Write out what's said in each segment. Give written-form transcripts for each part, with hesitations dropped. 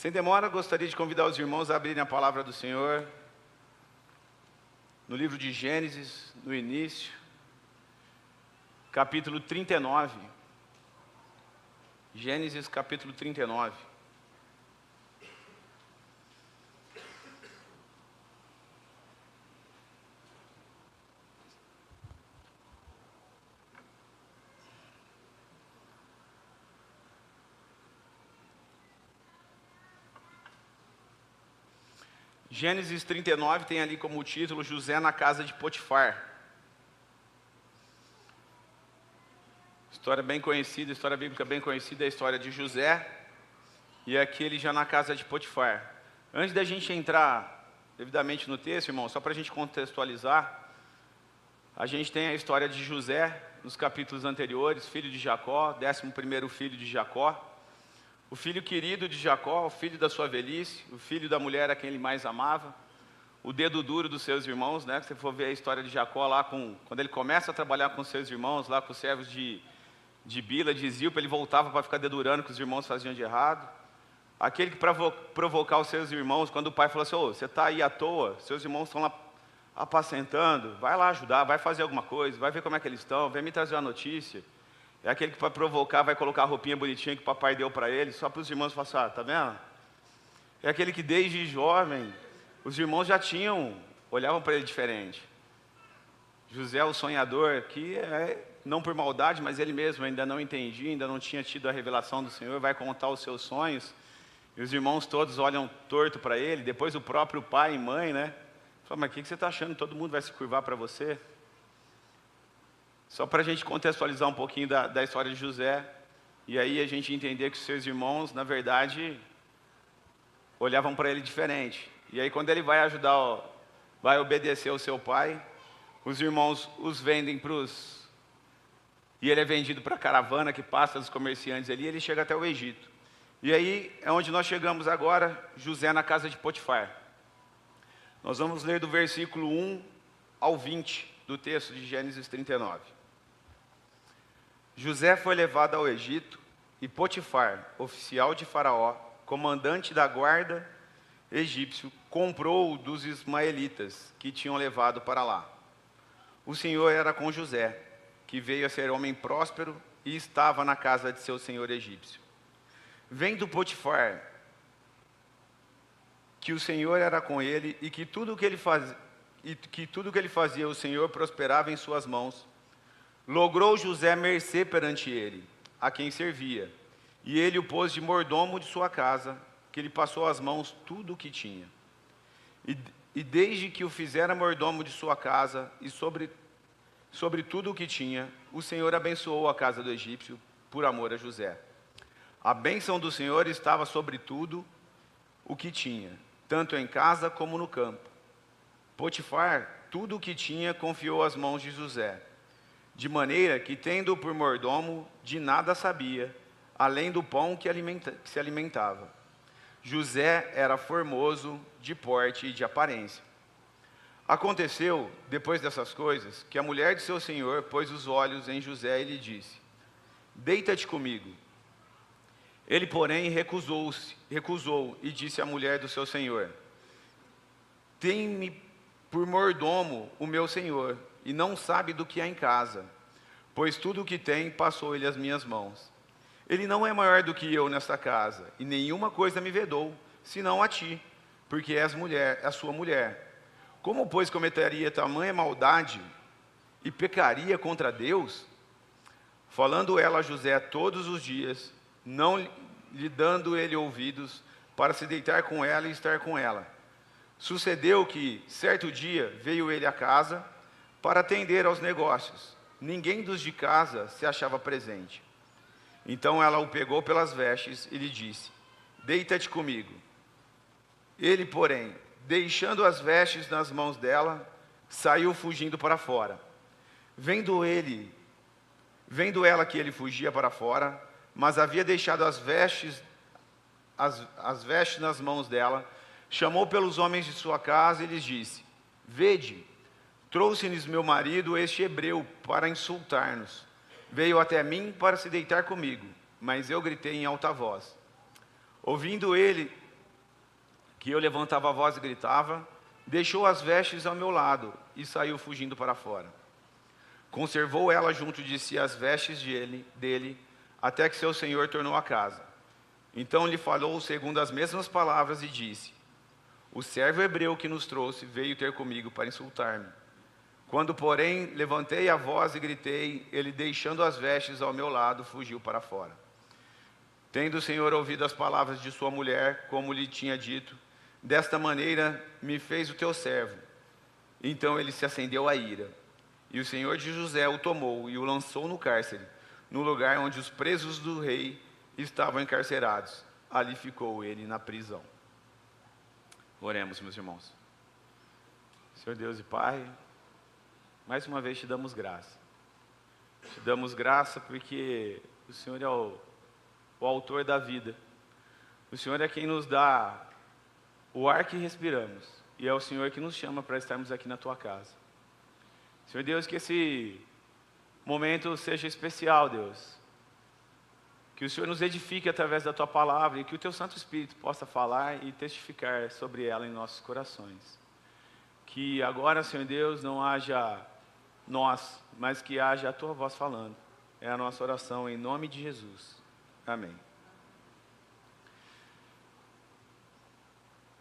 Sem demora, gostaria de convidar os irmãos a abrirem a palavra do Senhor no livro de Gênesis, no início, capítulo 39. Gênesis, capítulo 39. Gênesis 39 tem ali como título José na casa de Potifar. História bem conhecida, história bíblica bem conhecida, é a história de José e aqui ele já na casa de Potifar. Antes da gente entrar devidamente no texto, irmão, só para a gente contextualizar, a gente tem a história de José nos capítulos anteriores, filho de Jacó, 11º filho de Jacó. O filho querido de Jacó, o filho da sua velhice, o filho da mulher a quem ele mais amava, o dedo duro dos seus irmãos, né? Se você for ver a história de Jacó lá, quando ele começa a trabalhar com seus irmãos, lá com os servos de Bila, de Zilpa, ele voltava para ficar dedurando o que os irmãos faziam de errado. Aquele que para provocar os seus irmãos, quando o pai falou assim, você está aí à toa, seus irmãos estão lá apacentando, vai lá ajudar, vai fazer alguma coisa, vai ver como é que eles estão, vem me trazer uma notícia. É aquele que para provocar vai colocar a roupinha bonitinha que o papai deu para ele, só para os irmãos falarem, tá vendo? É aquele que desde jovem, os irmãos já olhavam para ele diferente. José, o sonhador, que não por maldade, mas ele mesmo ainda não entendia, ainda não tinha tido a revelação do Senhor, vai contar os seus sonhos, e os irmãos todos olham torto para ele, depois o próprio pai e mãe, né? Fala, mas o que você está achando? Todo mundo vai se curvar para você? Só para a gente contextualizar um pouquinho da história de José, e aí a gente entender que os seus irmãos, na verdade, olhavam para ele diferente. E aí quando ele vai ajudar, vai obedecer ao seu pai, os irmãos os vendem e ele é vendido para a caravana que passa dos comerciantes ali, e ele chega até o Egito. E aí é onde nós chegamos agora, José na casa de Potifar. Nós vamos ler do versículo 1 ao 20 do texto de Gênesis 39. José foi levado ao Egito e Potifar, oficial de Faraó, comandante da guarda egípcio, comprou-o dos ismaelitas que tinham levado para lá. O Senhor era com José, que veio a ser homem próspero e estava na casa de seu senhor egípcio. Vendo Potifar que o Senhor era com ele e que tudo o que ele fazia o Senhor prosperava em suas mãos, logrou José mercê perante ele, a quem servia, e ele o pôs de mordomo de sua casa, que lhe passou às mãos tudo o que tinha. E desde que o fizera mordomo de sua casa, e sobre tudo o que tinha, o Senhor abençoou a casa do egípcio, por amor a José. A bênção do Senhor estava sobre tudo o que tinha, tanto em casa como no campo. Potifar, tudo o que tinha, confiou às mãos de José, de maneira que, tendo-o por mordomo, de nada sabia, além do pão que se alimentava. José era formoso de porte e de aparência. Aconteceu, depois dessas coisas, que a mulher de seu senhor pôs os olhos em José e lhe disse, deita-te comigo. Ele, porém, recusou e disse à mulher do seu senhor, tem-me por mordomo o meu senhor, e não sabe do que há em casa, pois tudo o que tem passou ele às minhas mãos. Ele não é maior do que eu nesta casa, e nenhuma coisa me vedou, senão a ti, porque és a sua mulher. Como, pois, cometeria tamanha maldade e pecaria contra Deus? Falando ela a José todos os dias, não lhe dando ele ouvidos, para se deitar com ela e estar com ela. Sucedeu que, certo dia, veio ele à casa, para atender aos negócios. Ninguém dos de casa se achava presente. Então ela o pegou pelas vestes e lhe disse, deita-te comigo. Ele, porém, deixando as vestes nas mãos dela, saiu fugindo para fora. Vendo ela que ele fugia para fora, mas havia deixado as vestes nas mãos dela, chamou pelos homens de sua casa e lhes disse, vede, trouxe-lhes meu marido, este hebreu, para insultar-nos. Veio até mim para se deitar comigo, mas eu gritei em alta voz. Ouvindo ele que eu levantava a voz e gritava, deixou as vestes ao meu lado e saiu fugindo para fora. Conservou ela junto de si as vestes dele, até que seu senhor tornou a casa. Então lhe falou segundo as mesmas palavras e disse: o servo hebreu que nos trouxe veio ter comigo para insultar-me. Quando, porém, levantei a voz e gritei, ele, deixando as vestes ao meu lado, fugiu para fora. Tendo o Senhor ouvido as palavras de sua mulher, como lhe tinha dito, desta maneira me fez o teu servo. Então ele se acendeu a ira. E o Senhor de José o tomou e o lançou no cárcere, no lugar onde os presos do rei estavam encarcerados. Ali ficou ele na prisão. Oremos, meus irmãos. Senhor Deus e Pai, mais uma vez te damos graça. Te damos graça porque o Senhor é o autor da vida. O Senhor é quem nos dá o ar que respiramos. E é o Senhor que nos chama para estarmos aqui na tua casa. Senhor Deus, que esse momento seja especial, Deus. Que o Senhor nos edifique através da tua palavra e que o teu Santo Espírito possa falar e testificar sobre ela em nossos corações. Que agora, Senhor Deus, não haja nós, mas que haja a tua voz falando. É a nossa oração em nome de Jesus. Amém.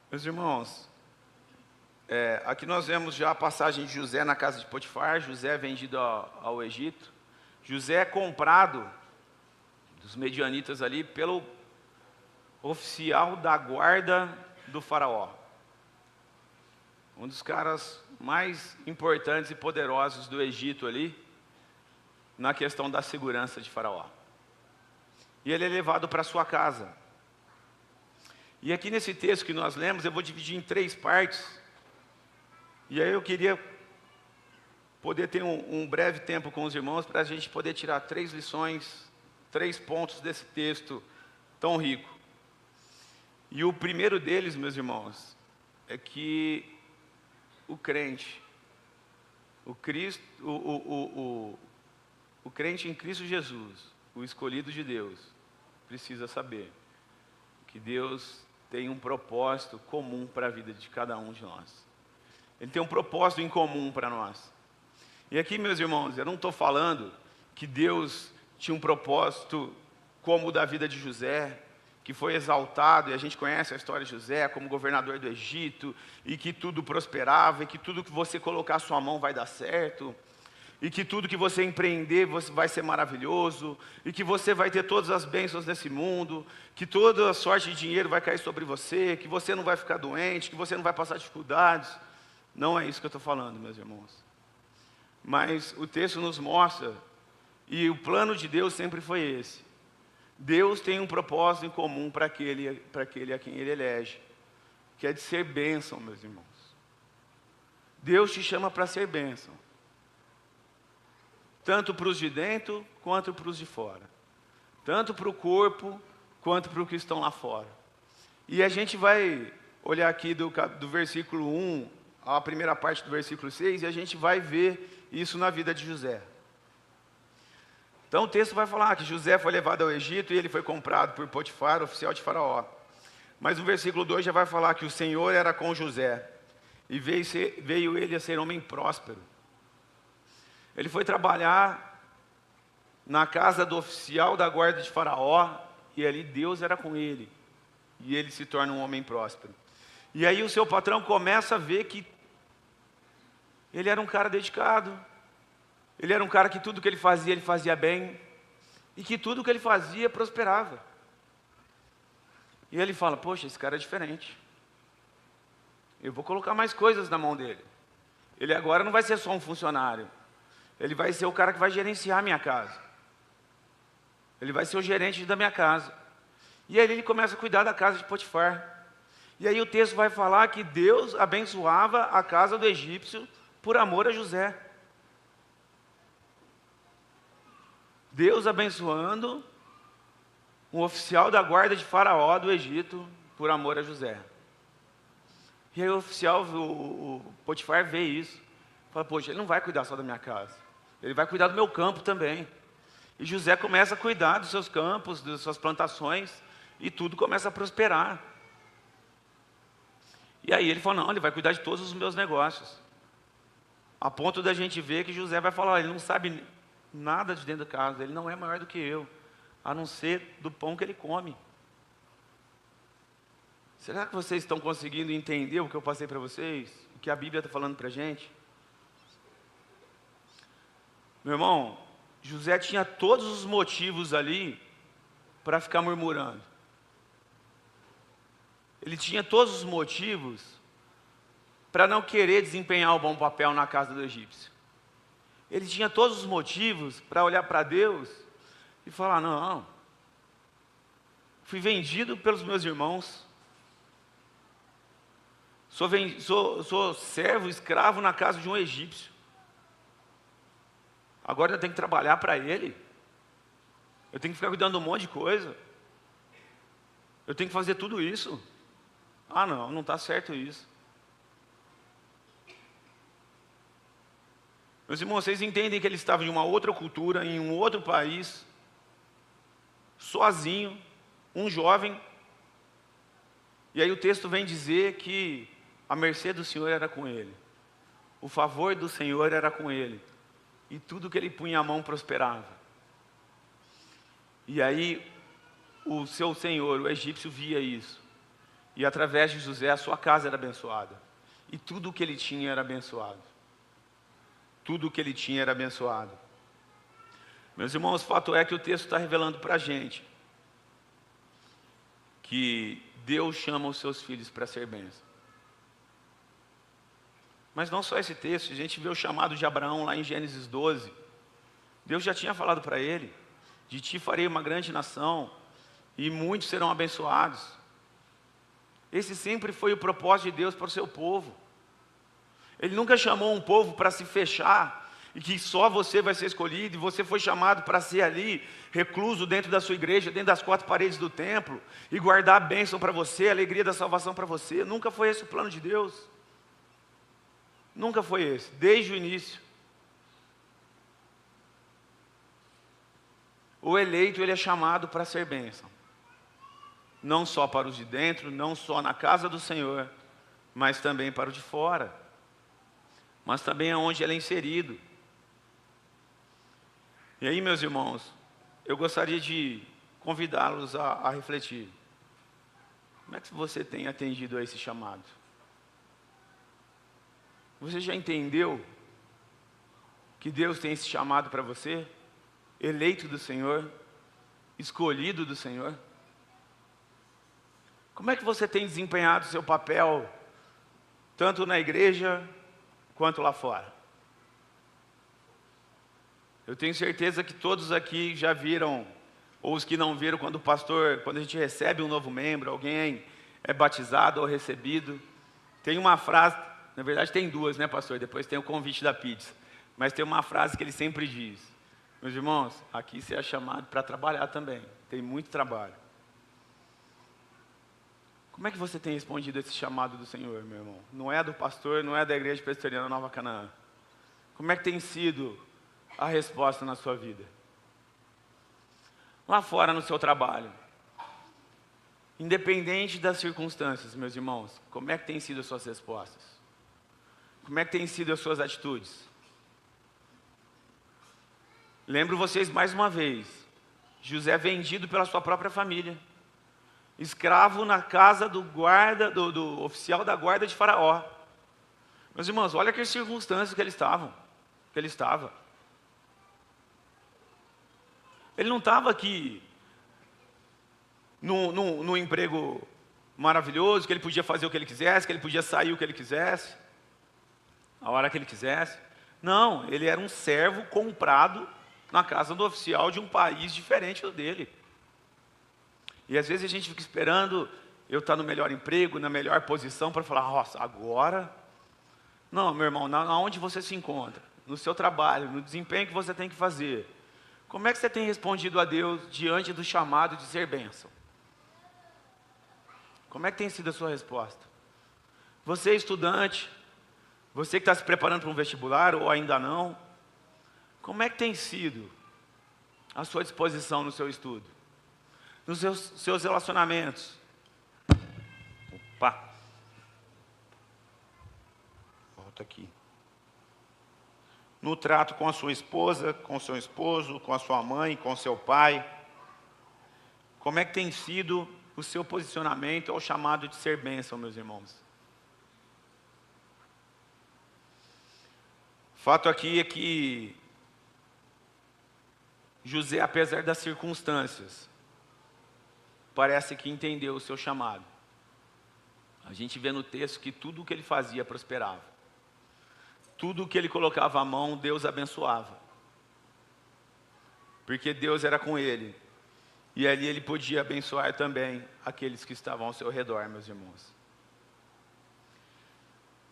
Meus irmãos, aqui nós vemos já a passagem de José na casa de Potifar. José é vendido ao Egito. José é comprado dos medianitas ali pelo oficial da guarda do faraó. Um dos caras mais importantes e poderosos do Egito ali, na questão da segurança de faraó. E ele é levado para sua casa. E aqui nesse texto que nós lemos, eu vou dividir em 3 partes. E aí eu queria poder ter um breve tempo com os irmãos para a gente poder tirar 3 lições, 3 pontos desse texto tão rico. E o primeiro deles, meus irmãos, é que o crente, o crente em Cristo Jesus, o escolhido de Deus, precisa saber que Deus tem um propósito comum para a vida de cada um de nós. Ele tem um propósito em comum para nós. E aqui, meus irmãos, eu não estou falando que Deus tinha um propósito como o da vida de José, que foi exaltado, e a gente conhece a história de José como governador do Egito, e que tudo prosperava, e que tudo que você colocar a sua mão vai dar certo, e que tudo que você empreender vai ser maravilhoso, e que você vai ter todas as bênçãos nesse mundo, que toda a sorte de dinheiro vai cair sobre você, que você não vai ficar doente, que você não vai passar dificuldades. Não é isso que eu estou falando, meus irmãos. Mas o texto nos mostra, e o plano de Deus sempre foi esse. Deus tem um propósito em comum para aquele a quem Ele elege, que é de ser bênção, meus irmãos. Deus te chama para ser bênção, tanto para os de dentro, quanto para os de fora. Tanto para o corpo, quanto para os que estão lá fora. E a gente vai olhar aqui do versículo 1, a primeira parte do versículo 6, e a gente vai ver isso na vida de José. Então o texto vai falar que José foi levado ao Egito e ele foi comprado por Potifar, oficial de Faraó. Mas no versículo 2 já vai falar que o Senhor era com José e veio ele a ser homem próspero. Ele foi trabalhar na casa do oficial da guarda de Faraó e ali Deus era com ele. E ele se torna um homem próspero. E aí o seu patrão começa a ver que ele era um cara dedicado. Ele era um cara que tudo que ele fazia bem. E que tudo que ele fazia prosperava. E ele fala, poxa, esse cara é diferente. Eu vou colocar mais coisas na mão dele. Ele agora não vai ser só um funcionário. Ele vai ser o cara que vai gerenciar a minha casa. Ele vai ser o gerente da minha casa. E aí ele começa a cuidar da casa de Potifar. E aí o texto vai falar que Deus abençoava a casa do egípcio por amor a José. Deus abençoando um oficial da guarda de Faraó do Egito por amor a José. E aí o oficial, o Potifar, vê isso. Fala, poxa, ele não vai cuidar só da minha casa. Ele vai cuidar do meu campo também. E José começa a cuidar dos seus campos, das suas plantações, e tudo começa a prosperar. E aí ele falou, não, ele vai cuidar de todos os meus negócios. A ponto da gente ver que José vai falar, ele não sabe nada de dentro da casa, ele não é maior do que eu, a não ser do pão que ele come. Será que vocês estão conseguindo entender o que eu passei para vocês? O que a Bíblia está falando para a gente? Meu irmão, José tinha todos os motivos ali para ficar murmurando. Ele tinha todos os motivos para não querer desempenhar o bom papel na casa do egípcio. Ele tinha todos os motivos para olhar para Deus e falar, não, fui vendido pelos meus irmãos, sou servo, escravo na casa de um egípcio, agora eu tenho que trabalhar para ele, eu tenho que ficar cuidando de um monte de coisa, eu tenho que fazer tudo isso. Ah não, não está certo isso. Meus irmãos, vocês entendem que ele estava em uma outra cultura, em um outro país, sozinho, um jovem, e aí o texto vem dizer que a mercê do Senhor era com ele, o favor do Senhor era com ele, e tudo que ele punha a mão prosperava. E aí o seu senhor, o egípcio, via isso, e através de José a sua casa era abençoada, e tudo o que ele tinha era abençoado. Tudo o que ele tinha era abençoado. Meus irmãos, o fato é que o texto está revelando para a gente que Deus chama os seus filhos para ser bênção. Mas não só esse texto, a gente vê o chamado de Abraão lá em Gênesis 12. Deus já tinha falado para ele, de ti farei uma grande nação, e muitos serão abençoados. Esse sempre foi o propósito de Deus para o seu povo. Ele nunca chamou um povo para se fechar, e que só você vai ser escolhido, e você foi chamado para ser ali, recluso dentro da sua igreja, dentro das 4 paredes do templo, e guardar a bênção para você, a alegria da salvação para você. Nunca foi esse o plano de Deus. Nunca foi esse, desde o início. O eleito, ele é chamado para ser bênção. Não só para os de dentro, não só na casa do Senhor, mas também para o de fora. Mas também aonde ele é inserido. E aí, meus irmãos, eu gostaria de convidá-los a refletir. Como é que você tem atendido a esse chamado? Você já entendeu que Deus tem esse chamado para você? Eleito do Senhor, escolhido do Senhor? Como é que você tem desempenhado o seu papel, tanto na igreja, quanto lá fora? Eu tenho certeza que todos aqui já viram, ou os que não viram, quando a gente recebe um novo membro, alguém é batizado ou recebido, tem uma frase, na verdade tem duas, né, pastor? Depois tem o convite da pizza, mas tem uma frase que ele sempre diz: meus irmãos, aqui você é chamado para trabalhar também, tem muito trabalho. Como é que você tem respondido a esse chamado do Senhor, meu irmão? Não é do pastor, não é da Igreja Presbiteriana Nova Canaã. Como é que tem sido a resposta na sua vida? Lá fora no seu trabalho, independente das circunstâncias, meus irmãos, como é que tem sido as suas respostas? Como é que tem sido as suas atitudes? Lembro vocês mais uma vez, José é vendido pela sua própria família, escravo na casa do guarda, do oficial da guarda de Faraó. Meus irmãos, olha que circunstâncias que ele estava. Ele não estava aqui num emprego maravilhoso, que ele podia fazer o que ele quisesse, que ele podia sair o que ele quisesse, a hora que ele quisesse. Não, ele era um servo comprado na casa do oficial de um país diferente do dele. E às vezes a gente fica esperando eu estar no melhor emprego, na melhor posição, para falar, nossa, agora... Não, meu irmão, onde você se encontra, no seu trabalho, no desempenho que você tem que fazer, como é que você tem respondido a Deus diante do chamado de ser bênção? Como é que tem sido a sua resposta? Você é estudante, você que está se preparando para um vestibular ou ainda não, como é que tem sido a sua disposição no seu estudo? Nos seus relacionamentos? Opa! fato aqui. No trato com a sua esposa, com o seu esposo, com a sua mãe, com o seu pai. Como é que tem sido o seu posicionamento ao chamado de ser bênção, meus irmãos? Fato aqui é que José, apesar das circunstâncias, parece que entendeu o seu chamado. A gente vê no texto que tudo o que ele fazia prosperava. Tudo o que ele colocava à mão, Deus abençoava. Porque Deus era com ele. E ali ele podia abençoar também aqueles que estavam ao seu redor, meus irmãos.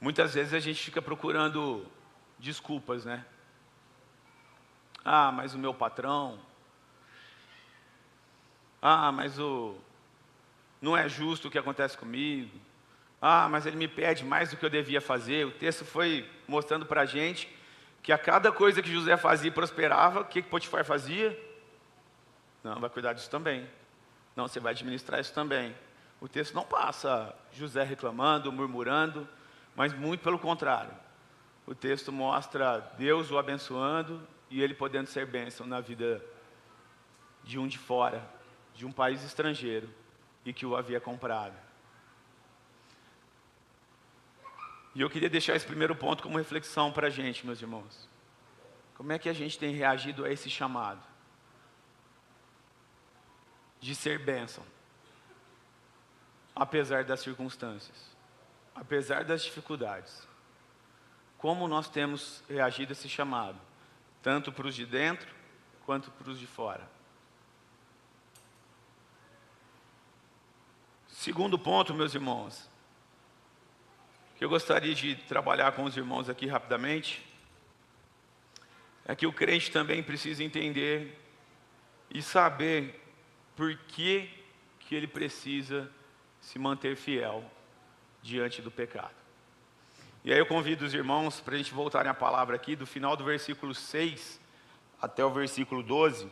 Muitas vezes a gente fica procurando desculpas, né? Ah, mas o meu patrão. Ah, mas não é justo o que acontece comigo. Ah, mas ele me pede mais do que eu devia fazer. O texto foi mostrando para a gente que a cada coisa que José fazia prosperava. O que Potifar fazia? Não, vai cuidar disso também. Não, você vai administrar isso também. O texto não passa José reclamando, murmurando, mas muito pelo contrário. O texto mostra Deus o abençoando e ele podendo ser bênção na vida de um de fora, de um país estrangeiro, e que o havia comprado. E eu queria deixar esse primeiro ponto como reflexão para a gente, meus irmãos. Como é que a gente tem reagido a esse chamado de ser bênção, apesar das circunstâncias, apesar das dificuldades? Como nós temos reagido a esse chamado, tanto para os de dentro, quanto para os de fora? Segundo ponto, meus irmãos, que eu gostaria de trabalhar com os irmãos aqui rapidamente, é que o crente também precisa entender e saber por que ele precisa se manter fiel diante do pecado. E aí eu convido os irmãos para a gente voltarem a palavra aqui, do final do versículo 6 até o versículo 12.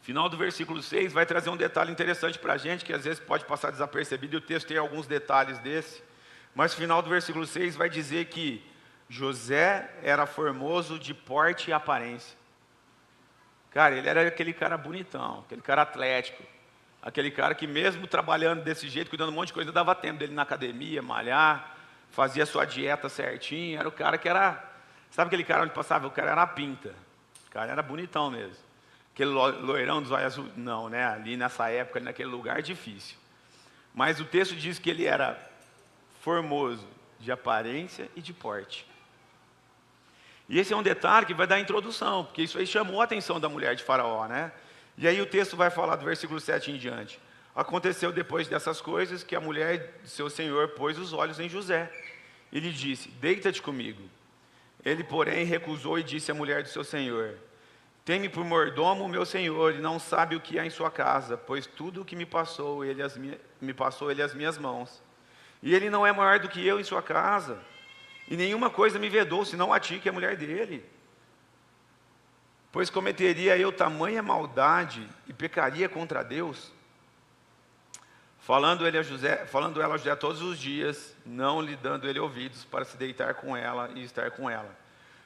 Final do versículo 6 vai trazer um detalhe interessante para a gente, que às vezes pode passar desapercebido, e o texto tem alguns detalhes desse. Mas o final do versículo 6 vai dizer que José era formoso de porte e aparência. Cara, ele era aquele cara bonitão, aquele cara atlético, aquele cara que mesmo trabalhando desse jeito, cuidando de um monte de coisa, dava tempo dele na academia, malhar, fazia sua dieta certinho. Era o cara que era, sabe aquele cara onde passava? O cara era a pinta, o cara era bonitão mesmo. Aquele loirão dos olhos azuis, não, né? Ali nessa época, naquele lugar, difícil. Mas o texto diz que ele era formoso de aparência e de porte. E esse é um detalhe que vai dar a introdução, porque isso aí chamou a atenção da mulher de Faraó, né? E aí o texto vai falar do versículo 7 em diante. Aconteceu depois dessas coisas que a mulher de seu senhor pôs os olhos em José. E lhe disse, deita-te comigo. Ele, porém, recusou e disse à mulher do seu senhor, tem-me por mordomo, meu senhor, e não sabe o que há em sua casa, pois tudo o que me passou ele às minhas mãos. E ele não é maior do que eu em sua casa, e nenhuma coisa me vedou, senão a ti, que é a mulher dele. Pois cometeria eu tamanha maldade e pecaria contra Deus? Falando ela a José todos os dias, não lhe dando ele ouvidos para se deitar com ela e estar com ela.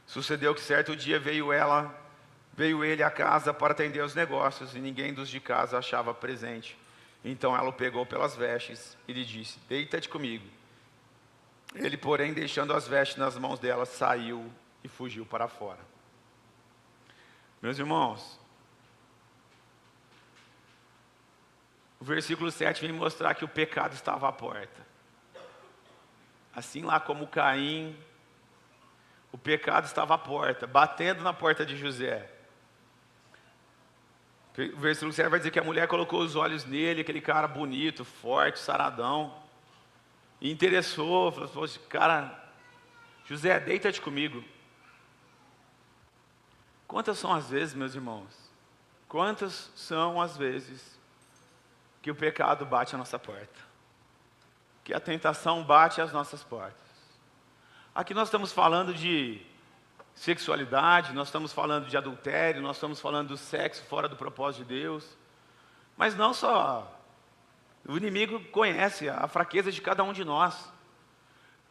Sucedeu que certo dia veio ele à casa para atender os negócios, e ninguém dos de casa achava presente. Então ela o pegou pelas vestes e lhe disse, deita-te comigo. Ele, porém, deixando as vestes nas mãos dela, saiu e fugiu para fora. Meus irmãos, o versículo 7 vem mostrar que o pecado estava à porta. Assim lá como Caim, o pecado estava à porta, batendo na porta de José. O versículo 7 vai dizer que a mulher colocou os olhos nele, aquele cara bonito, forte, saradão, e interessou, falou assim, cara, José, deita-te comigo. Quantas são as vezes, meus irmãos, quantas são as vezes que o pecado bate à nossa porta, que a tentação bate às nossas portas? Aqui nós estamos falando de sexualidade, nós estamos falando de adultério, nós estamos falando do sexo fora do propósito de Deus, mas não só O inimigo conhece a fraqueza de cada um de nós.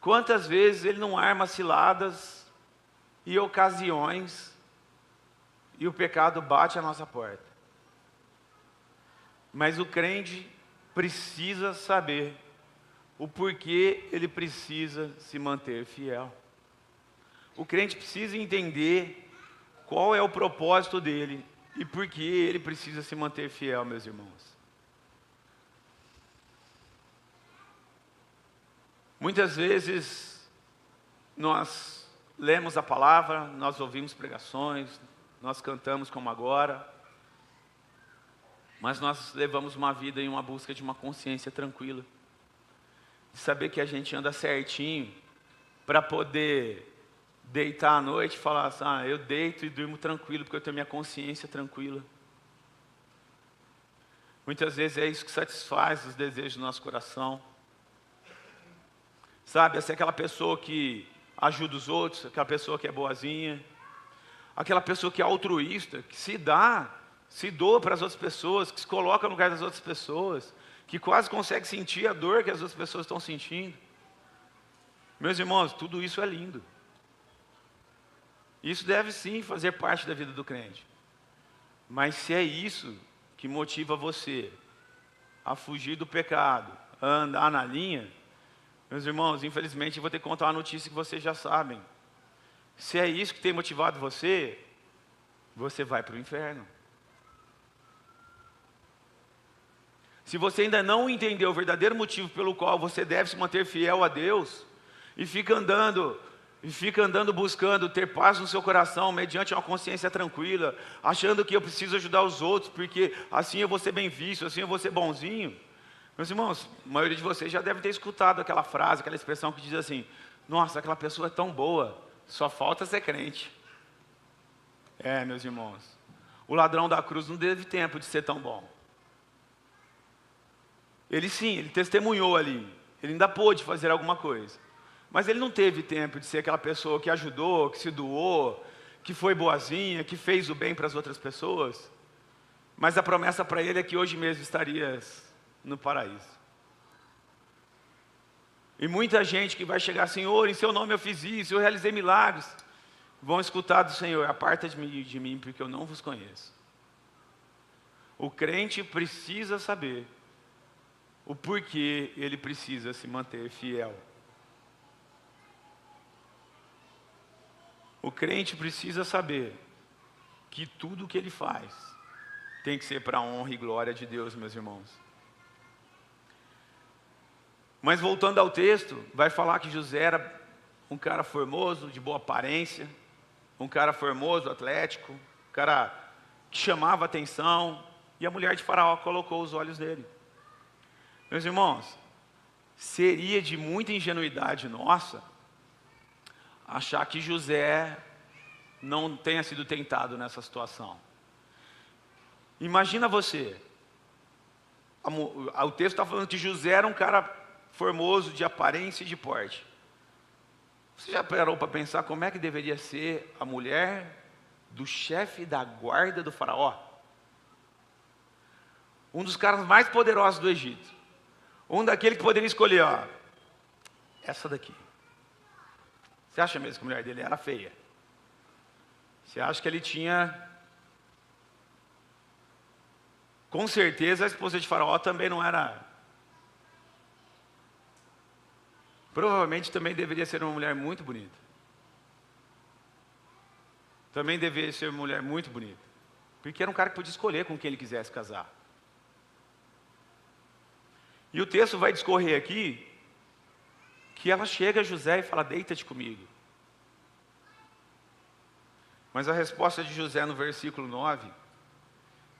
Quantas vezes ele não arma ciladas e ocasiões e o pecado bate à nossa porta. Mas o crente precisa saber o porquê ele precisa se manter fiel. O crente precisa entender qual é o propósito dele e por que ele precisa se manter fiel, meus irmãos. Muitas vezes nós lemos a palavra, nós ouvimos pregações, nós cantamos como agora, mas nós levamos uma vida em uma busca de uma consciência tranquila, de saber que a gente anda certinho, para poder deitar à noite e falar assim, eu deito e durmo tranquilo, porque eu tenho minha consciência tranquila. Muitas vezes é isso que satisfaz os desejos do nosso coração. Sabe, essa é aquela pessoa que ajuda os outros, aquela pessoa que é boazinha, aquela pessoa que é altruísta, que se doa para as outras pessoas, que se coloca no lugar das outras pessoas, que quase consegue sentir a dor que as outras pessoas estão sentindo. Meus irmãos, tudo isso é lindo. Isso deve sim fazer parte da vida do crente. Mas se é isso que motiva você a fugir do pecado, a andar na linha, meus irmãos, infelizmente eu vou ter que contar uma notícia que vocês já sabem. Se é isso que tem motivado você, você vai para o inferno. Se você ainda não entendeu o verdadeiro motivo pelo qual você deve se manter fiel a Deus, e fica andando buscando ter paz no seu coração, mediante uma consciência tranquila, achando que eu preciso ajudar os outros, porque assim eu vou ser bem visto, assim eu vou ser bonzinho. Meus irmãos, a maioria de vocês já deve ter escutado aquela frase, aquela expressão que diz assim, nossa, aquela pessoa é tão boa, só falta ser crente. Meus irmãos, o ladrão da cruz não teve tempo de ser tão bom. Ele testemunhou ali, ele ainda pôde fazer alguma coisa. Mas ele não teve tempo de ser aquela pessoa que ajudou, que se doou, que foi boazinha, que fez o bem para as outras pessoas. Mas a promessa para ele é que hoje mesmo estarias no paraíso. E muita gente que vai chegar, Senhor, em seu nome eu fiz isso, eu realizei milagres, vão escutar do Senhor, aparta de mim, porque eu não vos conheço. O crente precisa saber o porquê ele precisa se manter fiel. O crente precisa saber que tudo o que ele faz tem que ser para a honra e glória de Deus, meus irmãos. Mas voltando ao texto, vai falar que José era um cara formoso, de boa aparência, um cara formoso, atlético, um cara que chamava atenção, e a mulher de Faraó colocou os olhos nele. Meus irmãos, seria de muita ingenuidade nossa achar que José não tenha sido tentado nessa situação. Imagina você, o texto está falando que José era um cara formoso, de aparência e de porte. Você já parou para pensar como é que deveria ser a mulher do chefe da guarda do faraó? Um dos caras mais poderosos do Egito. Um daquele que poderia escolher, essa daqui. Você acha mesmo que a mulher dele era feia? Você acha que ele tinha... Com certeza a esposa de Faraó também não era... Provavelmente também deveria ser uma mulher muito bonita. Também deveria ser uma mulher muito bonita. Porque era um cara que podia escolher com quem ele quisesse casar. E o texto vai discorrer aqui que ela chega a José e fala, deita-te comigo. Mas a resposta de José no versículo 9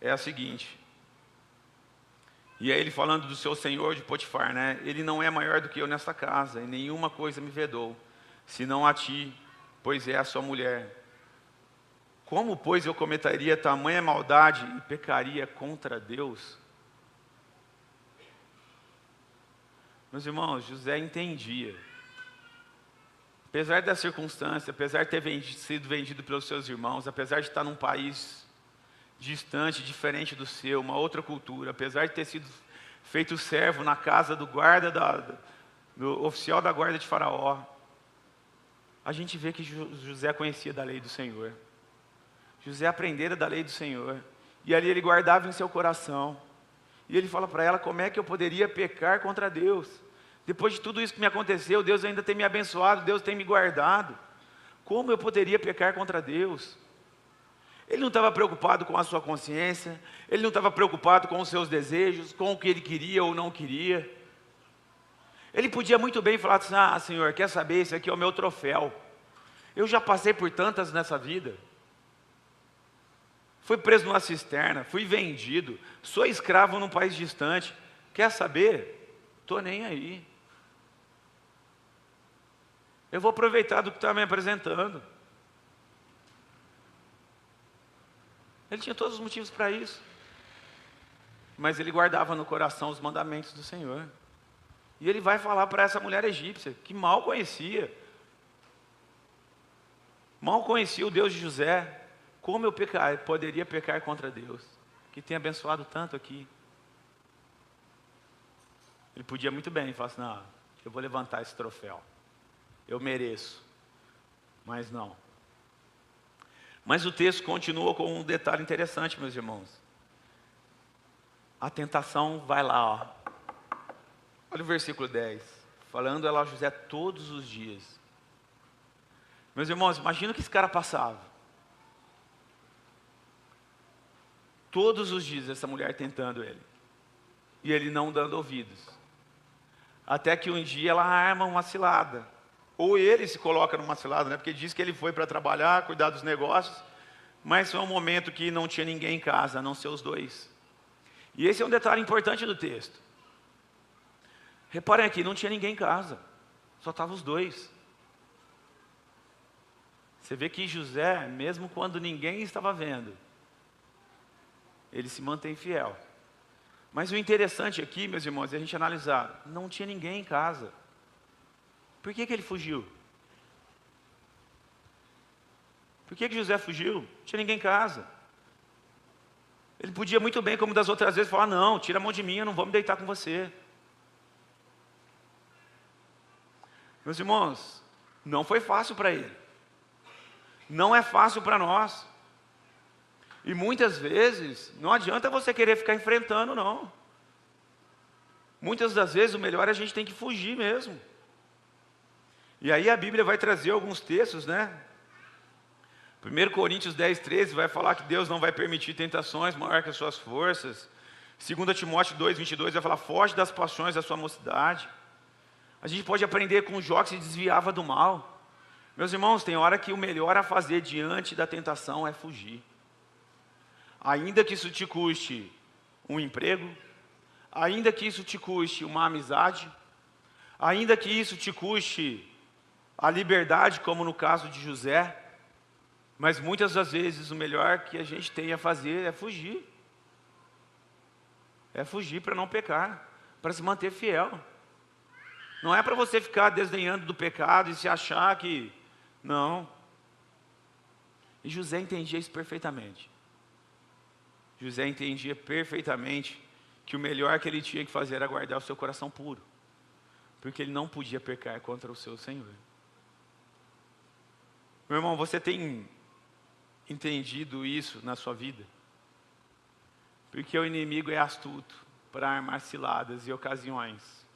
é a seguinte. E é ele falando do seu senhor de Potifar, né? Ele não é maior do que eu nesta casa, e nenhuma coisa me vedou, senão a ti, pois é a sua mulher. Como, pois, eu cometeria tamanha maldade e pecaria contra Deus? Meus irmãos, José entendia. Apesar da circunstância, apesar de ter sido vendido pelos seus irmãos, apesar de estar num país distante, diferente do seu, uma outra cultura, apesar de ter sido feito servo na casa do guarda, do oficial da guarda de Faraó. A gente vê que José conhecia da lei do Senhor. José aprendera da lei do Senhor. E ali ele guardava em seu coração. E ele fala para ela, como é que eu poderia pecar contra Deus? Depois de tudo isso que me aconteceu, Deus ainda tem me abençoado, Deus tem me guardado. Como eu poderia pecar contra Deus? Ele não estava preocupado com a sua consciência, ele não estava preocupado com os seus desejos, com o que ele queria ou não queria. Ele podia muito bem falar assim, Senhor, quer saber, esse aqui é o meu troféu. Eu já passei por tantas nessa vida. Fui preso numa cisterna, fui vendido, sou escravo num país distante. Quer saber? Estou nem aí. Eu vou aproveitar do que está me apresentando. Ele tinha todos os motivos para isso. Mas ele guardava no coração os mandamentos do Senhor. E ele vai falar para essa mulher egípcia, que mal conhecia o Deus de José. Como eu poderia pecar contra Deus, que tem abençoado tanto aqui? Ele podia muito bem falar assim, não, eu vou levantar esse troféu. Eu mereço. Mas não. Mas o texto continua com um detalhe interessante, meus irmãos. A tentação vai lá, ó. Olha o versículo 10. Falando ela a José todos os dias. Meus irmãos, imagina o que esse cara passava. Todos os dias essa mulher tentando ele. E ele não dando ouvidos. Até que um dia ela arma uma cilada. Ou ele se coloca numa cilada, né? Porque diz que ele foi para trabalhar, cuidar dos negócios. Mas foi um momento que não tinha ninguém em casa, a não ser os dois. E esse é um detalhe importante do texto. Reparem aqui, não tinha ninguém em casa. Só estavam os dois. Você vê que José, mesmo quando ninguém estava vendo, ele se mantém fiel. Mas o interessante aqui, meus irmãos, é a gente analisar. Não tinha ninguém em casa. Por que ele fugiu? Por que José fugiu? Não tinha ninguém em casa. Ele podia muito bem, como das outras vezes, falar, não, tira a mão de mim, eu não vou me deitar com você. Meus irmãos, não foi fácil para ele. Não é fácil para nós. E muitas vezes, não adianta você querer ficar enfrentando, não. Muitas das vezes, o melhor é a gente tem que fugir mesmo. E aí a Bíblia vai trazer alguns textos, né? 1 Coríntios 10, 13 vai falar que Deus não vai permitir tentações maior que as suas forças. 2 Timóteo 2, 22 vai falar, foge das paixões da sua mocidade. A gente pode aprender com Jó que se desviava do mal. Meus irmãos, tem hora que o melhor a fazer diante da tentação é fugir. Ainda que isso te custe um emprego, ainda que isso te custe uma amizade, ainda que isso te custe a liberdade, como no caso de José, mas muitas das vezes o melhor que a gente tem a fazer é fugir. É fugir para não pecar, para se manter fiel. Não é para você ficar desdenhando do pecado e se achar que... Não. E José entendia isso perfeitamente. José entendia perfeitamente que o melhor que ele tinha que fazer era guardar o seu coração puro. Porque ele não podia pecar contra o seu Senhor. Meu irmão, você tem entendido isso na sua vida? Porque o inimigo é astuto para armar ciladas e ocasiões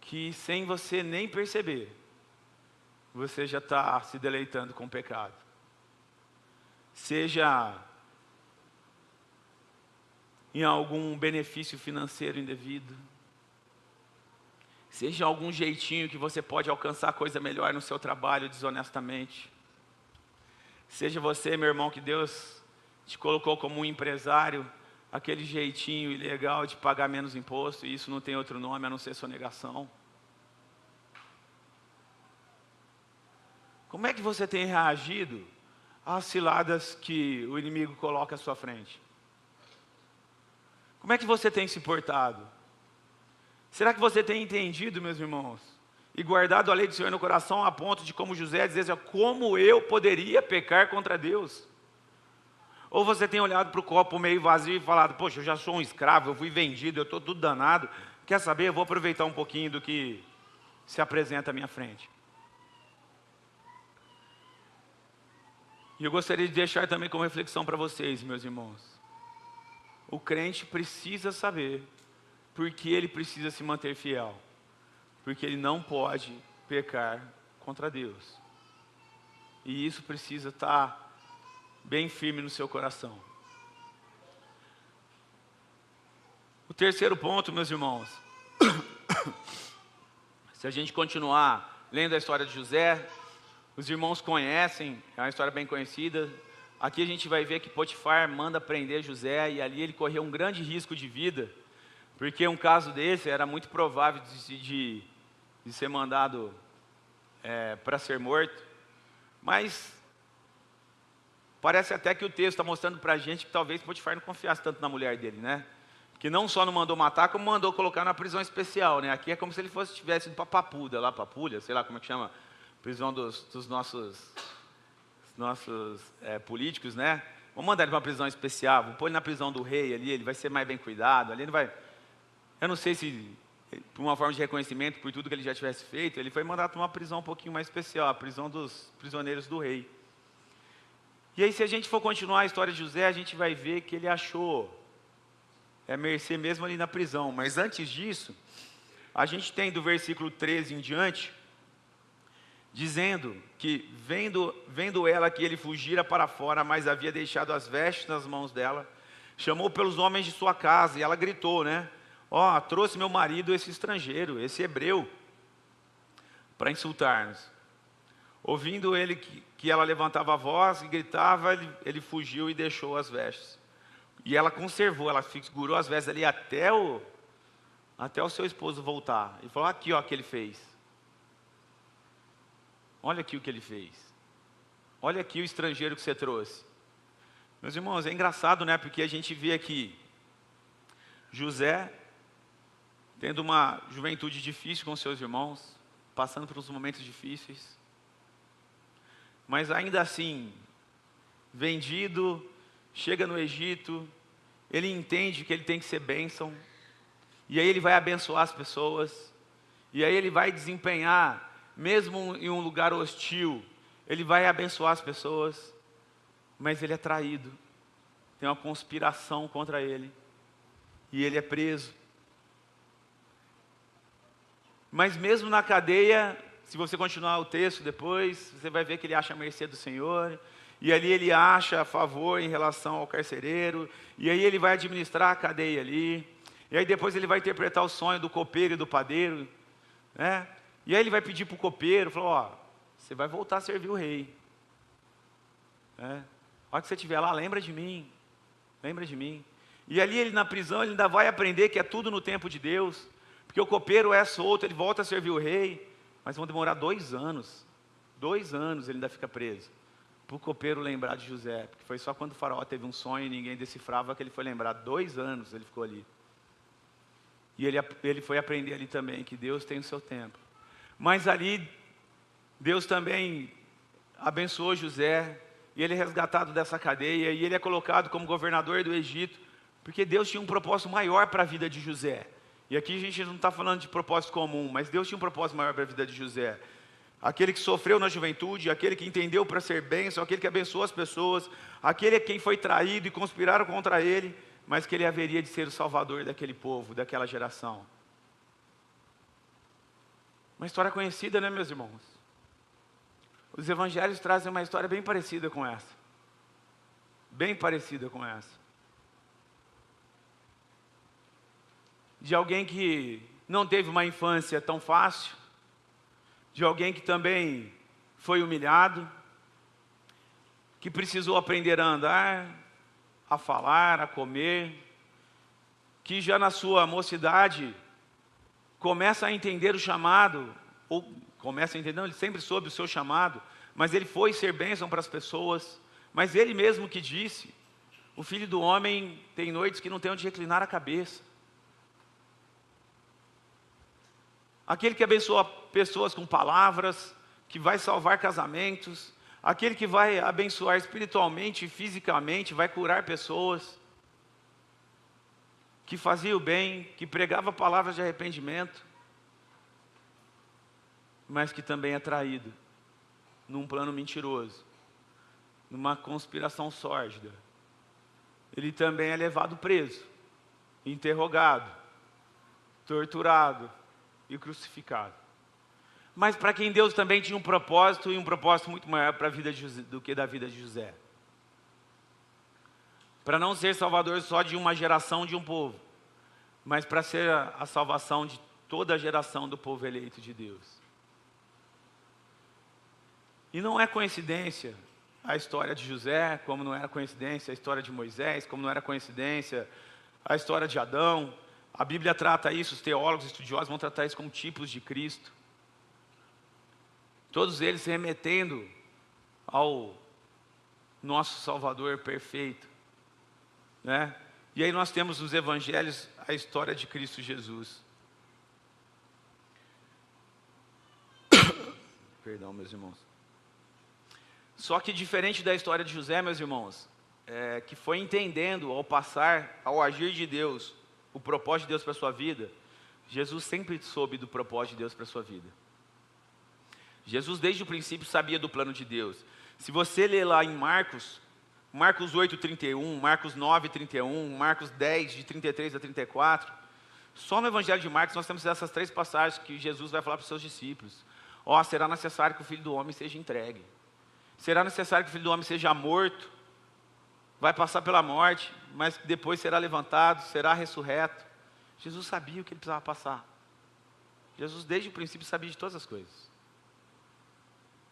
que, sem você nem perceber, você já está se deleitando com o pecado. Seja em algum benefício financeiro indevido, seja algum jeitinho que você pode alcançar coisa melhor no seu trabalho desonestamente. Seja você, meu irmão, que Deus te colocou como um empresário, aquele jeitinho ilegal de pagar menos imposto, e isso não tem outro nome a não ser sonegação. Como é que você tem reagido às ciladas que o inimigo coloca à sua frente? Como é que você tem se portado? Será que você tem entendido, meus irmãos, e guardado a lei do Senhor no coração a ponto de, como José, dizer assim, como eu poderia pecar contra Deus? Ou você tem olhado para o copo meio vazio e falado, poxa, eu já sou um escravo, eu fui vendido, eu estou tudo danado. Quer saber? Eu vou aproveitar um pouquinho do que se apresenta à minha frente. E eu gostaria de deixar também como reflexão para vocês, meus irmãos. O crente precisa saber por que ele precisa se manter fiel. Porque ele não pode pecar contra Deus. E isso precisa estar bem firme no seu coração. O terceiro ponto, meus irmãos. Se a gente continuar lendo a história de José, os irmãos conhecem, é uma história bem conhecida. Aqui a gente vai ver que Potifar manda prender José e ali ele correu um grande risco de vida, porque um caso desse era muito provável de ser mandado para ser morto. Mas parece até que o texto está mostrando para a gente que talvez Potifar não confiasse tanto na mulher dele, né? Que não só não mandou matar, como mandou colocar na prisão especial, né? Aqui é como se ele tivesse ido para Papuda, lá Papulha, sei lá como é que chama, prisão dos nossos políticos, né? Vamos mandar ele para uma prisão especial, vamos pôr ele na prisão do rei ali, ele vai ser mais bem cuidado, ali ele vai... Eu não sei se, por uma forma de reconhecimento, por tudo que ele já tivesse feito, ele foi mandado para uma prisão um pouquinho mais especial, a prisão dos prisioneiros do rei. E aí, se a gente for continuar a história de José, a gente vai ver que ele achou mercê mesmo ali na prisão. Mas antes disso, a gente tem do versículo 13 em diante, dizendo que, vendo ela que ele fugira para fora, mas havia deixado as vestes nas mãos dela, chamou pelos homens de sua casa, e ela gritou, né? Ó, trouxe meu marido esse estrangeiro, esse hebreu, para insultar-nos. Ouvindo ele que ela levantava a voz e gritava, ele fugiu e deixou as vestes. E ela conservou, ela segurou as vestes ali até o seu esposo voltar. E falou, aqui ó, o que ele fez. Olha aqui o que ele fez. Olha aqui o estrangeiro que você trouxe. Meus irmãos, é engraçado, né? Porque a gente vê aqui José tendo uma juventude difícil com seus irmãos, passando por uns momentos difíceis. Mas ainda assim, vendido, chega no Egito, ele entende que ele tem que ser bênção, e aí ele vai abençoar as pessoas, e aí ele vai desempenhar, mesmo em um lugar hostil, ele vai abençoar as pessoas, mas ele é traído, tem uma conspiração contra ele, e ele é preso. Mas mesmo na cadeia, se você continuar o texto depois, você vai ver que ele acha a mercê do Senhor, e ali ele acha favor em relação ao carcereiro, e aí ele vai administrar a cadeia ali, e aí depois ele vai interpretar o sonho do copeiro e do padeiro, né? E aí ele vai pedir para o copeiro, falou, ó, você vai voltar a servir o rei. A hora que você estiver lá, lembra de mim. E ali ele na prisão, ele ainda vai aprender que é tudo no tempo de Deus, porque o copeiro é solto, ele volta a servir o rei, mas vão demorar 2 anos. 2 anos ele ainda fica preso, para o copeiro lembrar de José, porque foi só quando o faraó teve um sonho e ninguém decifrava que ele foi lembrado. 2 anos ele ficou ali. E ele foi aprender ali também, que Deus tem o seu tempo. Mas ali, Deus também abençoou José, e ele é resgatado dessa cadeia, e ele é colocado como governador do Egito, porque Deus tinha um propósito maior para a vida de José. E aqui a gente não está falando de propósito comum, mas Deus tinha um propósito maior para a vida de José. Aquele que sofreu na juventude, aquele que entendeu para ser bênção, aquele que abençoou as pessoas, aquele a quem foi traído e conspiraram contra ele, mas que ele haveria de ser o salvador daquele povo, daquela geração. Uma história conhecida, né, meus irmãos? Os evangelhos trazem uma história bem parecida com essa. Bem parecida com essa. De alguém que não teve uma infância tão fácil, de alguém que também foi humilhado, que precisou aprender a andar, a falar, a comer, que já na sua mocidade começa a entender o chamado, ou começa a entender, não, ele sempre soube o seu chamado, mas ele foi ser bênção para as pessoas, mas ele mesmo que disse, o filho do homem tem noites que não tem onde reclinar a cabeça. Aquele que abençoa pessoas com palavras, que vai salvar casamentos, aquele que vai abençoar espiritualmente e fisicamente, vai curar pessoas, que fazia o bem, que pregava palavras de arrependimento, mas que também é traído num plano mentiroso, numa conspiração sórdida. Ele também é levado preso, interrogado, torturado e crucificado. Mas para quem Deus também tinha um propósito, e um propósito muito maior para a vida de José, do que da vida de José. Para não ser salvador só de uma geração, de um povo, mas para ser a salvação de toda a geração do povo eleito de Deus. E não é coincidência a história de José, como não era coincidência a história de Moisés, como não era coincidência a história de Adão. A Bíblia trata isso, os teólogos estudiosos vão tratar isso como tipos de Cristo. Todos eles se remetendo ao nosso Salvador perfeito, né? E aí nós temos nos evangelhos a história de Cristo Jesus. Perdão, meus irmãos. Só que diferente da história de José, meus irmãos, que foi entendendo ao passar, ao agir de Deus, o propósito de Deus para a sua vida, Jesus sempre soube do propósito de Deus para a sua vida. Jesus desde o princípio sabia do plano de Deus. Se você ler lá em Marcos 8:31, Marcos 9:31, Marcos 10, de 33 a 34, só no Evangelho de Marcos nós temos essas 3 passagens que Jesus vai falar para os seus discípulos. Será necessário que o Filho do Homem seja entregue. Será necessário que o Filho do Homem seja morto, vai passar pela morte, mas depois será levantado, será ressurreto. Jesus sabia o que ele precisava passar. Jesus desde o princípio sabia de todas as coisas.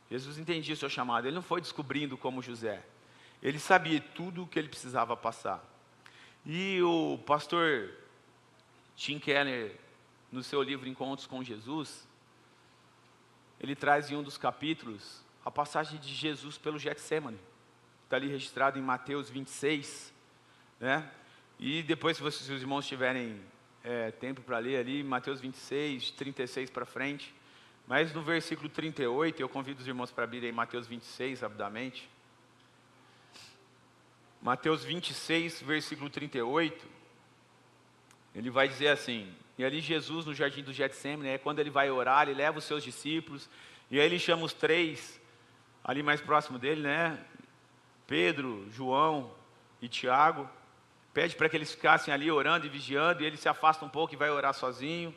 Jesus entendia o seu chamado, ele não foi descobrindo como José. Ele sabia tudo o que ele precisava passar. E o pastor Tim Keller, no seu livro Encontros com Jesus, ele traz em um dos capítulos a passagem de Jesus pelo Getsemane. Está ali registrado em Mateus 26, né? E depois, se os irmãos tiverem tempo para ler ali, Mateus 26, 36 para frente. Mas no versículo 38, eu convido os irmãos para abrirem Mateus 26, rapidamente. Mateus 26, versículo 38, ele vai dizer assim, e ali Jesus no jardim do Getsemane, quando ele vai orar, ele leva os seus discípulos, e aí ele chama os 3, ali mais próximo dele, né? Pedro, João e Tiago, pede para que eles ficassem ali orando e vigiando, e ele se afasta um pouco e vai orar sozinho.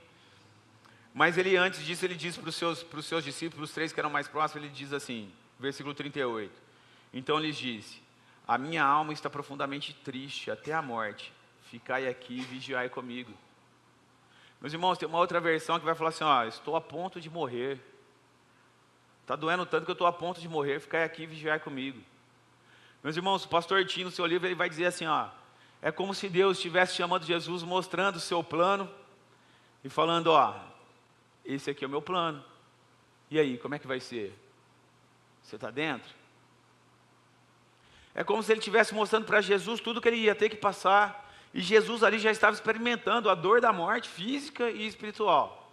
Mas ele, antes disso, ele diz para os seus discípulos, os 3 que eram mais próximos, ele diz assim, versículo 38, então lhes disse, a minha alma está profundamente triste até a morte, ficai aqui e vigiai comigo. Meus irmãos, tem uma outra versão que vai falar assim, estou a ponto de morrer, está doendo tanto que eu estou a ponto de morrer, ficai aqui e vigiai comigo. Meus irmãos, o pastor Tim, no seu livro, ele vai dizer assim, é como se Deus estivesse chamando Jesus, mostrando o seu plano, e falando, esse aqui é o meu plano. E aí, como é que vai ser? Você está dentro? É como se ele estivesse mostrando para Jesus tudo que ele ia ter que passar. E Jesus ali já estava experimentando a dor da morte física e espiritual.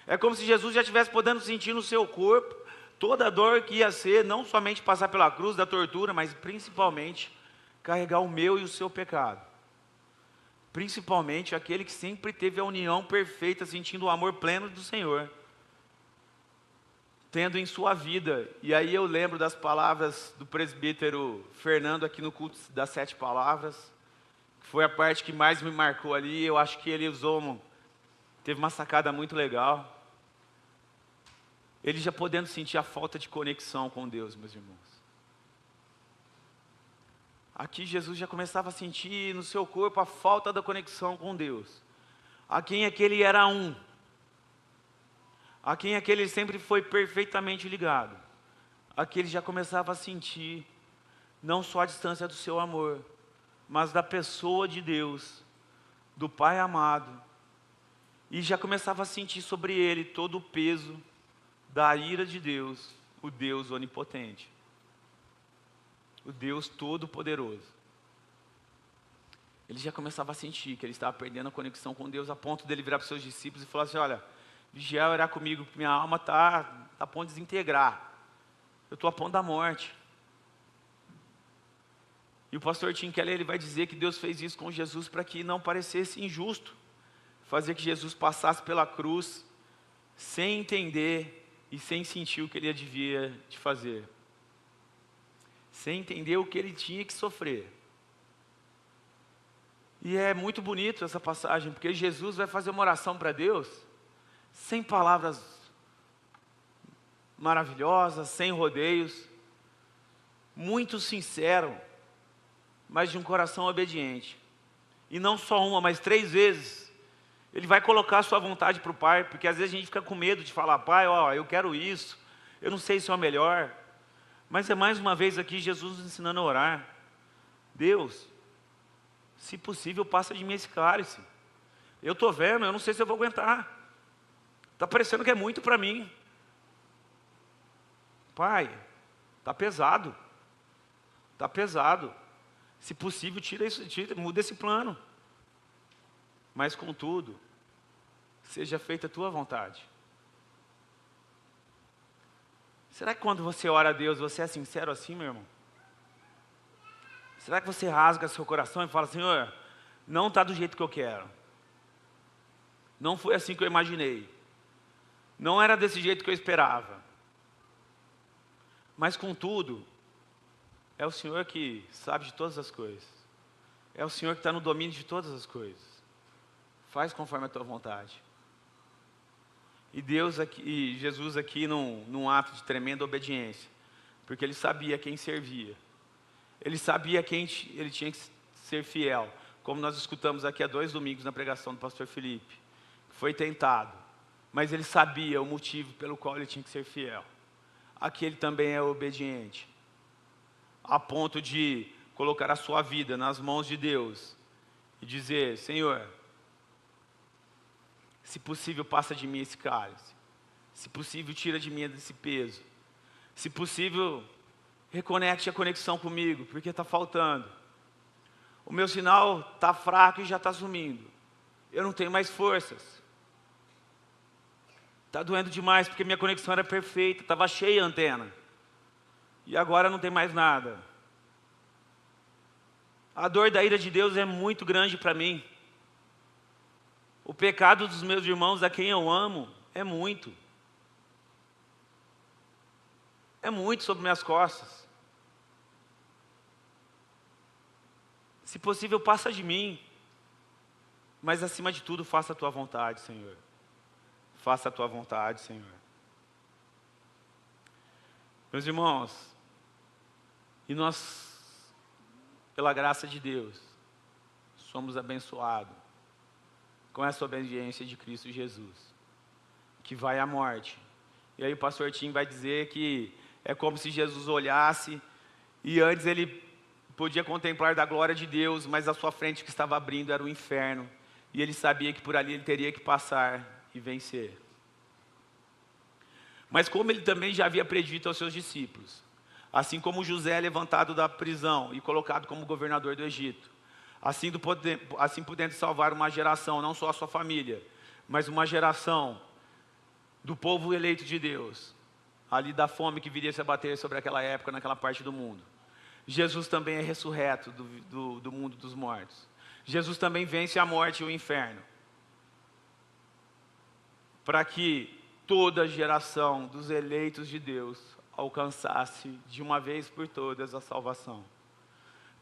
É como se Jesus já estivesse podendo sentir no seu corpo toda a dor que ia ser, não somente passar pela cruz da tortura, mas principalmente carregar o meu e o seu pecado. Principalmente aquele que sempre teve a união perfeita, sentindo o amor pleno do Senhor, tendo em sua vida. E aí eu lembro das palavras do presbítero Fernando aqui no culto das 7 palavras, que foi a parte que mais me marcou ali. Eu acho que ele teve uma sacada muito legal. Ele já podendo sentir a falta de conexão com Deus, meus irmãos. Aqui Jesus já começava a sentir no seu corpo a falta da conexão com Deus. A quem aquele era um. A quem aquele sempre foi perfeitamente ligado. Aqui ele já começava a sentir não só a distância do seu amor, mas da pessoa de Deus, do Pai amado. E já começava a sentir sobre ele todo o peso da ira de Deus, o Deus onipotente, o Deus todo-poderoso. Ele já começava a sentir que ele estava perdendo a conexão com Deus, a ponto dele virar para os seus discípulos e falar assim, olha, vigiar e orar comigo, porque minha alma está a ponto de desintegrar. Eu estou a ponto da morte. E o pastor Tim Keller ele vai dizer que Deus fez isso com Jesus para que não parecesse injusto. Fazer que Jesus passasse pela cruz sem entender e sem sentir o que ele devia de fazer. Sem entender o que ele tinha que sofrer. E é muito bonito essa passagem, porque Jesus vai fazer uma oração para Deus, sem palavras maravilhosas, sem rodeios, muito sincero, mas de um coração obediente. E não só uma, mas 3 vezes. Ele vai colocar a sua vontade para o Pai, porque às vezes a gente fica com medo de falar, Pai, ó, eu quero isso, eu não sei se é o melhor. Mas é mais uma vez aqui Jesus nos ensinando a orar. Deus, se possível, passa de mim esse cálice. Eu estou vendo, eu não sei se eu vou aguentar. Está parecendo que é muito para mim. Pai, está pesado. Está pesado. Se possível, tira isso, muda esse plano. Mas contudo, seja feita a tua vontade. Será que quando você ora a Deus, você é sincero assim, meu irmão? Será que você rasga seu coração e fala, Senhor, não está do jeito que eu quero. Não foi assim que eu imaginei. Não era desse jeito que eu esperava. Mas contudo, é o Senhor que sabe de todas as coisas. É o Senhor que está no domínio de todas as coisas. Faz conforme a tua vontade. E Deus aqui, e Jesus aqui num ato de tremenda obediência, porque ele sabia quem servia. Ele sabia quem ele tinha que ser fiel, como nós escutamos aqui há 2 domingos na pregação do pastor Felipe. Foi tentado, mas ele sabia o motivo pelo qual ele tinha que ser fiel. Aqui ele também é obediente, a ponto de colocar a sua vida nas mãos de Deus e dizer, Senhor, se possível, passa de mim esse cálice. Se possível, tira de mim esse peso. Se possível, reconecte a conexão comigo, porque está faltando. O meu sinal está fraco e já está sumindo. Eu não tenho mais forças. Está doendo demais, porque minha conexão era perfeita, estava cheia a antena. E agora não tem mais nada. A dor da ira de Deus é muito grande para mim. O pecado dos meus irmãos, a quem eu amo, é muito. É muito sobre minhas costas. Se possível, passa de mim. Mas acima de tudo, faça a tua vontade, Senhor. Faça a tua vontade, Senhor. Meus irmãos, e nós, pela graça de Deus, somos abençoados com essa obediência de Cristo Jesus, que vai à morte. E aí o pastor Tim vai dizer que é como se Jesus olhasse e antes ele podia contemplar da glória de Deus, mas à sua frente que estava abrindo era o inferno. E ele sabia que por ali ele teria que passar e vencer. Mas como ele também já havia predito aos seus discípulos, assim como José é levantado da prisão e colocado como governador do Egito, assim podendo salvar uma geração, não só a sua família, mas uma geração do povo eleito de Deus, ali da fome que viria se abater sobre aquela época, naquela parte do mundo. Jesus também é ressurreto do mundo dos mortos. Jesus também vence a morte e o inferno, para que toda a geração dos eleitos de Deus alcançasse de uma vez por todas a salvação.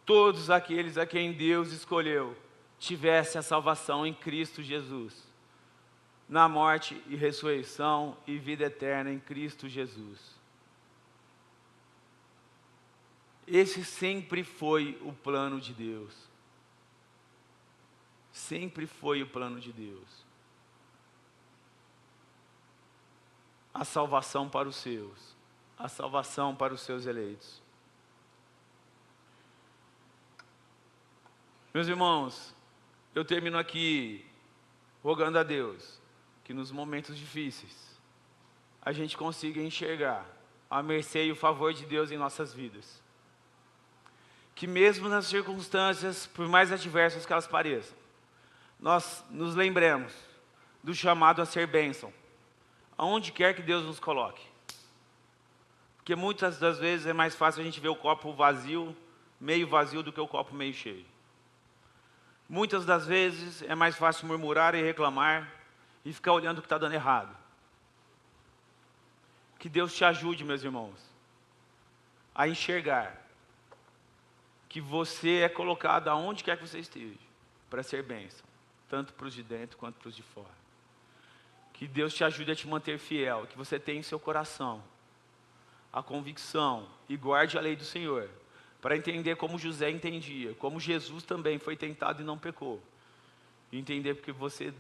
Todos aqueles a quem Deus escolheu tivessem a salvação em Cristo Jesus, na morte e ressurreição e vida eterna em Cristo Jesus. Esse sempre foi o plano de Deus. Sempre foi o plano de Deus. A salvação para os seus. A salvação para os seus eleitos. Meus irmãos, eu termino aqui rogando a Deus que nos momentos difíceis a gente consiga enxergar a mercê e o favor de Deus em nossas vidas. Que mesmo nas circunstâncias, por mais adversas que elas pareçam, nós nos lembremos do chamado a ser bênção, aonde quer que Deus nos coloque. Porque muitas das vezes é mais fácil a gente ver o copo vazio meio vazio do que o copo meio cheio. Muitas das vezes é mais fácil murmurar e reclamar e ficar olhando o que está dando errado. Que Deus te ajude, meus irmãos, a enxergar que você é colocado aonde quer que você esteja, para ser bênção, tanto para os de dentro quanto para os de fora. Que Deus te ajude a te manter fiel, que você tenha em seu coração a convicção e guarde a lei do Senhor, para entender como José entendia, como Jesus também foi tentado e não pecou. E entender porque você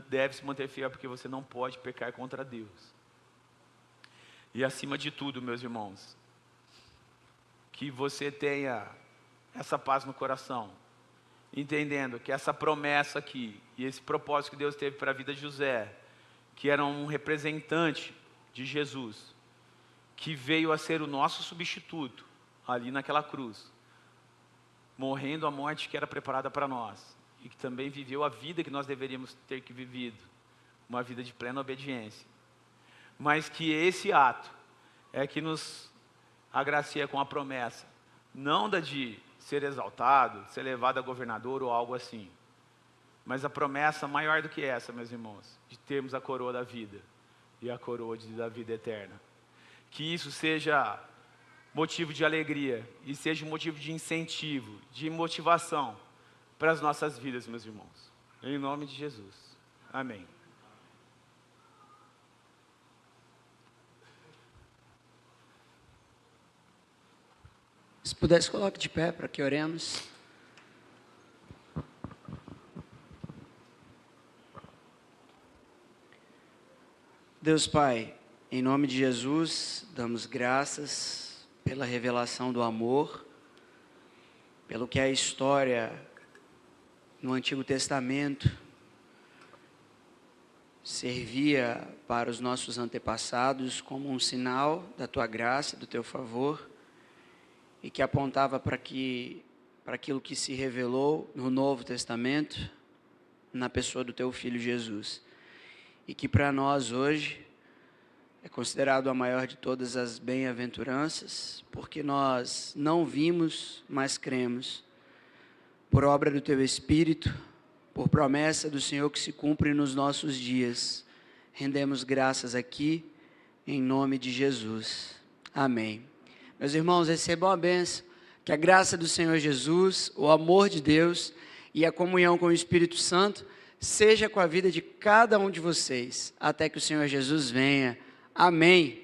deve se manter fiel, porque você não pode pecar contra Deus. E acima de tudo, meus irmãos, que você tenha essa paz no coração, entendendo que essa promessa aqui, e esse propósito que Deus teve para a vida de José, que era um representante de Jesus, que veio a ser o nosso substituto, ali naquela cruz, morrendo a morte que era preparada para nós, e que também viveu a vida que nós deveríamos ter que vivido, uma vida de plena obediência. Mas que esse ato é que nos agracia com a promessa, não da de ser exaltado, ser levado a governador ou algo assim, mas a promessa maior do que essa, meus irmãos, de termos a coroa da vida e a coroa da vida eterna. Que isso seja motivo de alegria e seja um motivo de incentivo, de motivação para as nossas vidas, meus irmãos. Em nome de Jesus. Amém. Se pudesse, coloque de pé para que oremos. Deus Pai, em nome de Jesus, damos graças pela revelação do amor, pelo que a história no Antigo Testamento servia para os nossos antepassados como um sinal da Tua graça, do Teu favor, e que apontava para aquilo que se revelou no Novo Testamento, na pessoa do Teu Filho Jesus. E que para nós hoje é considerado a maior de todas as bem-aventuranças, porque nós não vimos, mas cremos, por obra do Teu Espírito, por promessa do Senhor que se cumpre nos nossos dias. Rendemos graças aqui, em nome de Jesus. Amém. Meus irmãos, recebam a bênção, que a graça do Senhor Jesus, o amor de Deus e a comunhão com o Espírito Santo seja com a vida de cada um de vocês, até que o Senhor Jesus venha. Amém.